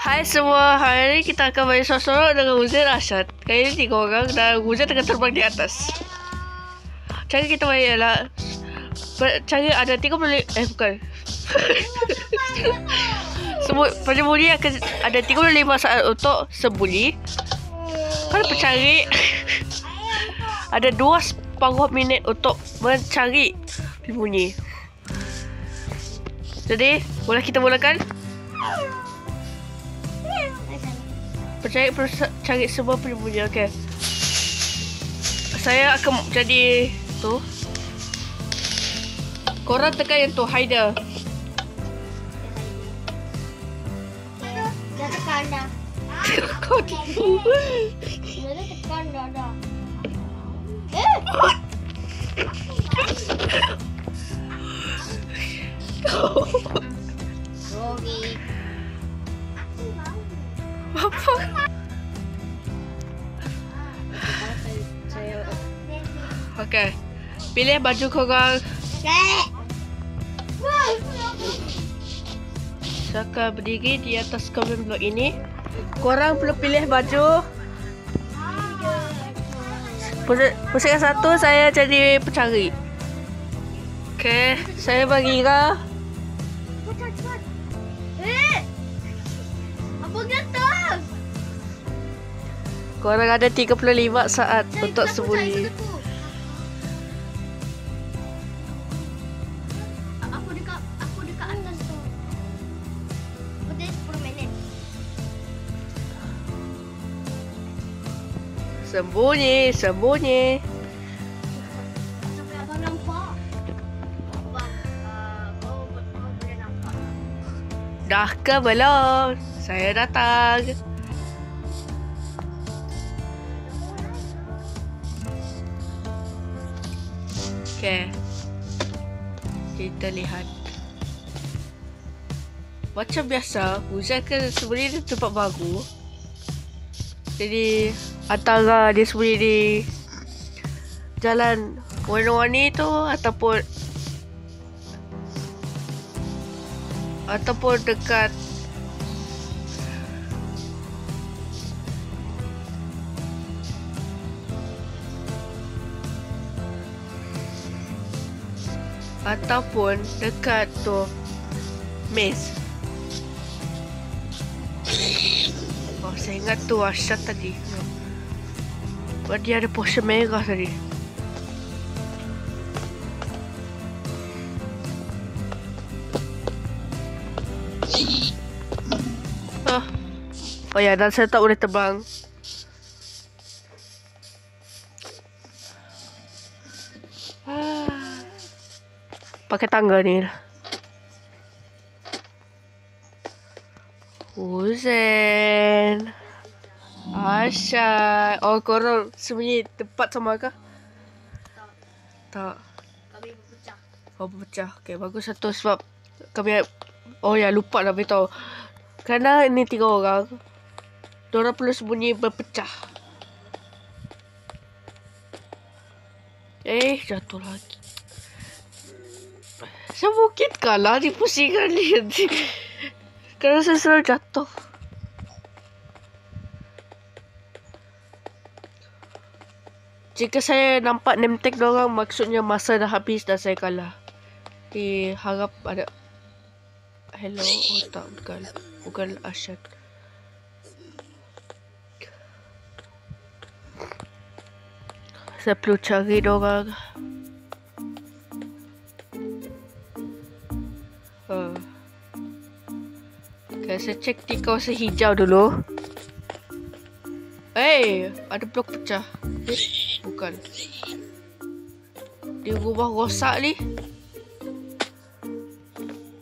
Hai semua, hari ini kita akan main sorok-sorok dengan Huzain Arsyad. Kali ini 3 orang dan Huzain tengah terbang di atas. Cara kita main ialah cara ada 35 bukan. Pada muli akan ada 35 saat untuk sembunyi. Kalau pencari ada 2 minit untuk mencari bunyi. Jadi, boleh kita mulakan? Cari semua bunyi. Okey. Saya akan jadi tu. Korang tekan yang tu, Haida. Dah tekan dah. Kau tipu. Dah tekan dah. Sorry. Apa? Okey. Pilih baju korang. Saya akan berdiri di atas komen blok ini. Korang perlu pilih baju. Pusing satu, saya jadi pencari. Okey, saya bagi Ira. Cepat. Apa kata? Korang ada 35 saat untuk sembunyi. Aku dekat atas tu. Udah 10 minit. Sembunyi. Sampai abang nampak. Kau boleh nampak. Dah ke belum? Saya datang. Okey. Kita lihat. Macam biasa, Huzain kan sebenarnya di tempat baru. Jadi, antara dia sembunyi di jalan warna-warni tu ataupun dekat tu maze. Oh, saya ingat tu Arsyad tadi. Dia ada potion merah tadi. Oh ya, dan saya tak boleh terbang. Pakai tangga ni. Huzain Arsyad. Oh, korang sembunyi tempat sama kah? Tak. Kami berpecah. Oh, berpecah. Okay, bagus satu sebab kami... Oh ya, lupa nak beritahu. Kerana ini 3 orang, diorang perlu sembunyi berpecah. Jatuh lagi. Saya mungkin kalah di pusingan ni. Kerana saya selalu jatuh. Jika saya nampak name tag diorang, maksudnya masa dah habis dan saya kalah. Harap ada... Hello. Oh tak, bukan Arsyad. Saya perlu cari diorang. Okay, saya cek di kawasan hijau dulu. Ada blok pecah. Bukan. Di rumah rosak ni.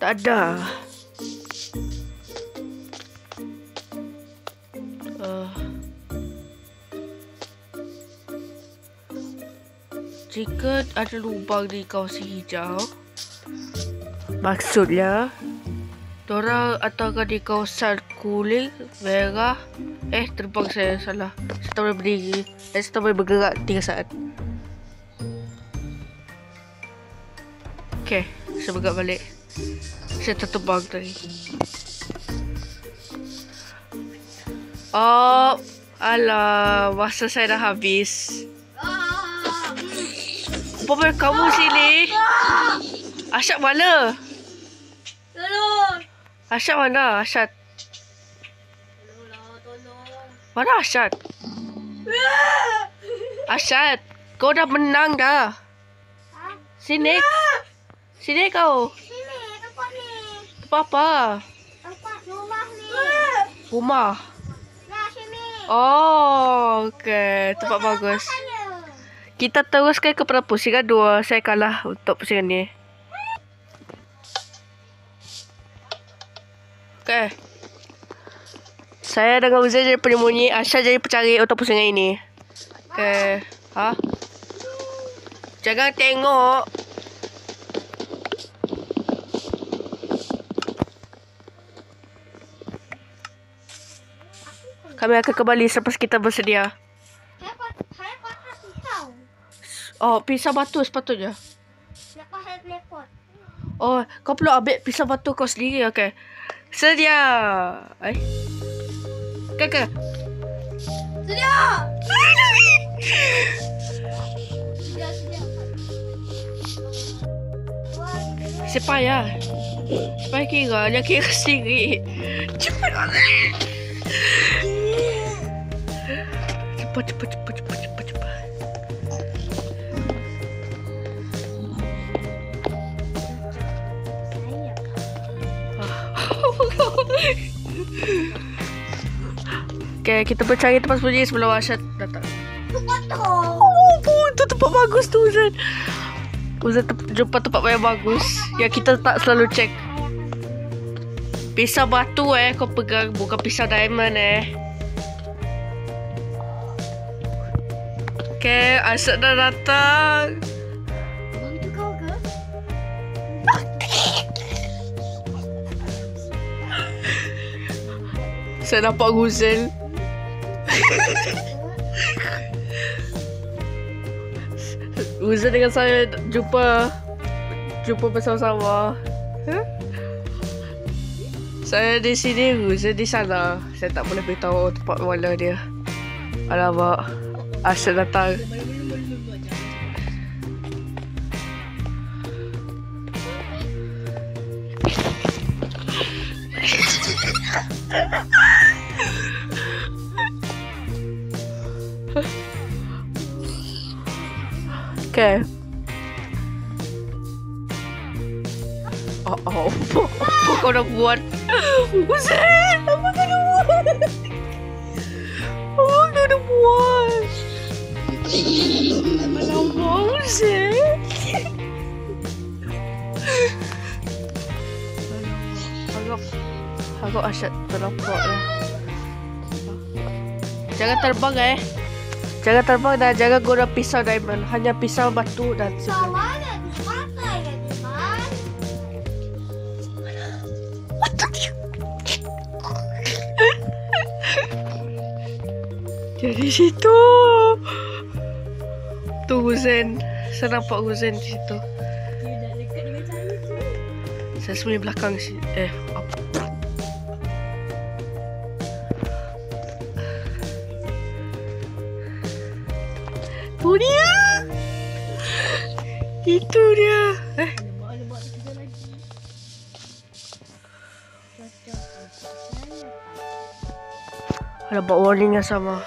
Tak ada. Jika ada lubang di kawasan hijau, maksudnya diorang atau di kawasan kuning, merah. Terbang saya salah. Saya tak boleh berdiri. Saya tak boleh bergerak 3 saat. Okay, saya bergerak balik. Saya terterbang tadi. Oh, alah, masa saya dah habis. Apa kamu sini? Asyad mana? Tolong. Asyad mana? Asyad. Tolong. Mana Asyad? Asyad, kau dah menang dah. Sini. Sini kau. Sini, tempat ni. Tempat apa? Tempat rumah ni. Rumah. Nah, sini. Oh, okey. Tempat bagus. Kita teruskan kepada pusingan 2. Saya kalah untuk pusingan ni. Okey. Saya dengan Uzan jadi penyembunyi. Asyad jadi pencari untuk pusingan ini. Okey. Ha? Jangan tengok. Kami akan kembali selepas kita bersedia. Saya patah pisau. Oh, pisau batu sepatutnya. Lepas saya telepon. Oh, kau perlu ambil pisau batu kau sendiri, okey. Sedia. Kakak. Sedia. Sedia. Sepaya. Sepaya kira. Dia kira sendiri. Cepat. Cepat. Okay, kita bercari tempat sembunyi sebelum Asyad datang. Tempat tu. Oh, itu tempat bagus tu Uzan. Uzan jumpa tempat yang bagus yang kita tak selalu cek. Pisau batu kau pegang, bukan pisau diamond Okay, Asyad dah datang. Abang tu kau ke? Saya nampak Guzel. Guzel dengan saya jumpa bersama-sama. Saya di sini, Guzel di sana. Saya tak boleh beritahu tempat mana dia. Alamak, Asyad datang. Okay. Oh, apa kau dah buat? Uzan, apa kau dah buat? Apa kau dah buat? Alamak, Uzan. Harap Asyad ternampak lah. Jangan terbang Jangan terbang dan jangan guna pisau diamond. Hanya pisau batu dan Pisau mana dipakai ya, Diman? Jadi situ. Tu Huzain. Saya nampak Huzain di situ. Dia dah dekat dengan saya tu. Saya sembunyi belakang si apa? Itu dia. Itu dia. Lemak kita lagi. Ada buat warning yang sama.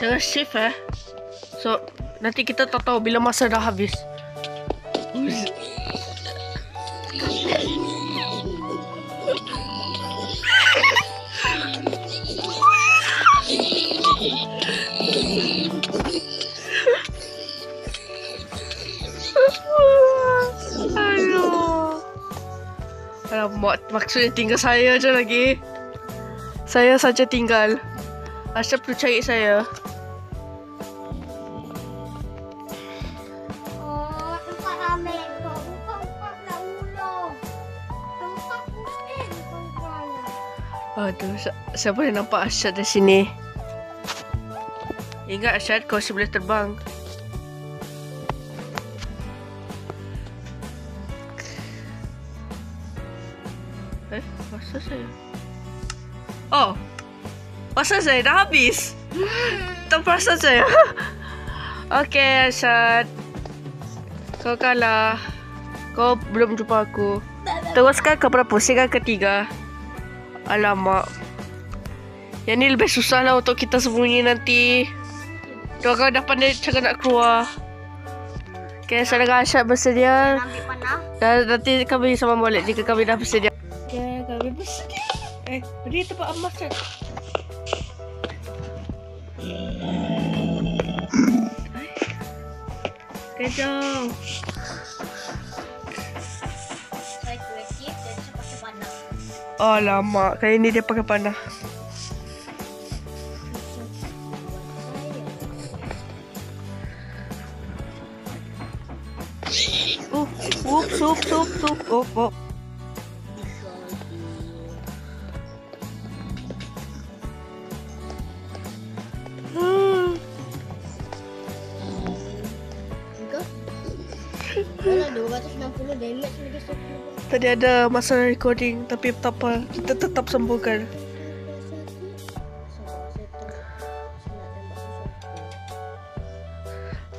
Jangan shift So nanti kita tak tahu bila masa dah habis. Alamak, maksudnya tinggal saya je lagi. Saya saja tinggal. Asyad perlu cari saya. Oh, tempat ramai. Tempat nak ulung. Tempat putih tempat. Aduh, saya boleh nampak Asyad di sini. Ingat Asyad, kau masih boleh terbang. Pasal saya. Oh. Pasal saya dah habis. Tak perasan saya. Okay, Arsyad. Kau kalah. Kau belum jumpa aku. Teruskan ke berapa? Pusingkan ketiga. Alamak. Yang ni lebih susah lah untuk kita sembunyi nanti. Diorang dah pandai cara nak keluar. Okay, saya dengan Arsyad bersedia. Ambil panah. Dan nanti kami sama balik jika kami dah bersedia. Okay, kami bersedia. Beri tempat emas kan. Okay, jom. Saya kreatif dan saya pakai panah. Alamak, kali ni dia pakai panah. Sup. Oh. Ada 260 damage lagi satu. Tadi ada masa recording, tapi tak apa, kita tetap sambungkan.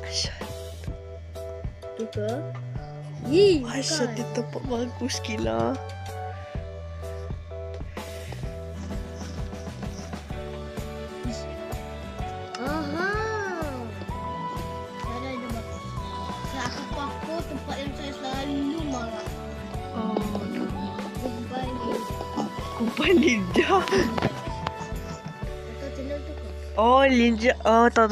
Arsyad. Tu ke? Arsyad di tempat bagus gila. Aha. Saya dah bagus. Saya akan pakai tempat yang saya selalu marah. Oh, Goodbye ninja. kumpulan ninja. Atau channel tu ke? Oh, ninja. Oh, tahu.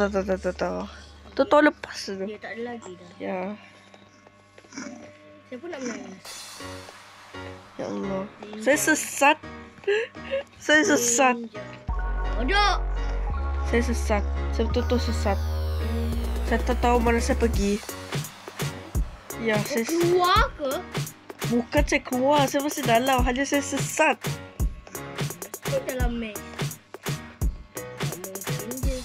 Tu tahun lepas tu. Dia tak ada lagi dah. Ya. Saya pun nak menangis. Ya Allah. Saya sesat. Ninja. Bodoh. Saya sesat. Saya betul-betul sesat. Saya tak tahu mana saya pergi. Ya, saya Keluar ke? bukan saya keluar. Saya masih dalam. Hanya saya sesat. Itu dalam match. Tak mungkin je.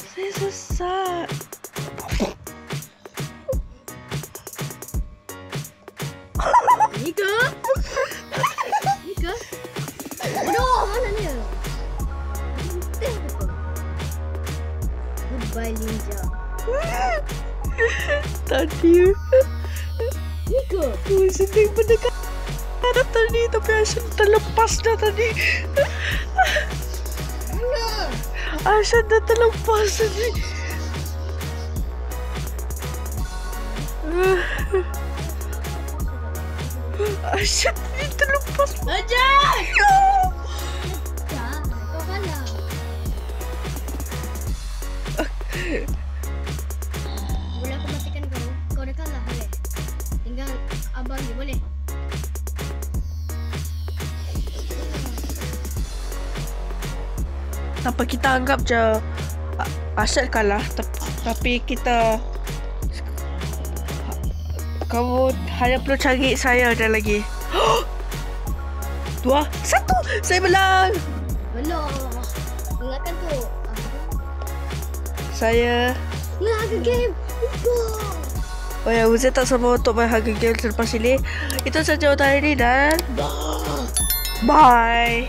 Saya sesat. Ni ke? Ni ke? Bodoh, mana dia? Putih ke tu? Goodbye ninja. Tadi Ni ke? sedih mendekat tadi, tapi Arsyad terlepas dah tadi. Mana? Arsyad dah terlepas tadi. Arsyad ni terlepas. Ajak! Dah, kau kalah. Boleh aku matikan kau? Kau dah kalah, boleh? Tinggal abang je, boleh? Apa kita anggap je Arsyad kalah, tapi kita, kamu hanya perlu cari saya ada lagi. 2, 1. Saya menang. Belum. Ingatkan tu. Saya Harga game. Oh ya, Uzay tak sama untuk main harga game selepas ini. Itu saja untuk hari ini dan bye.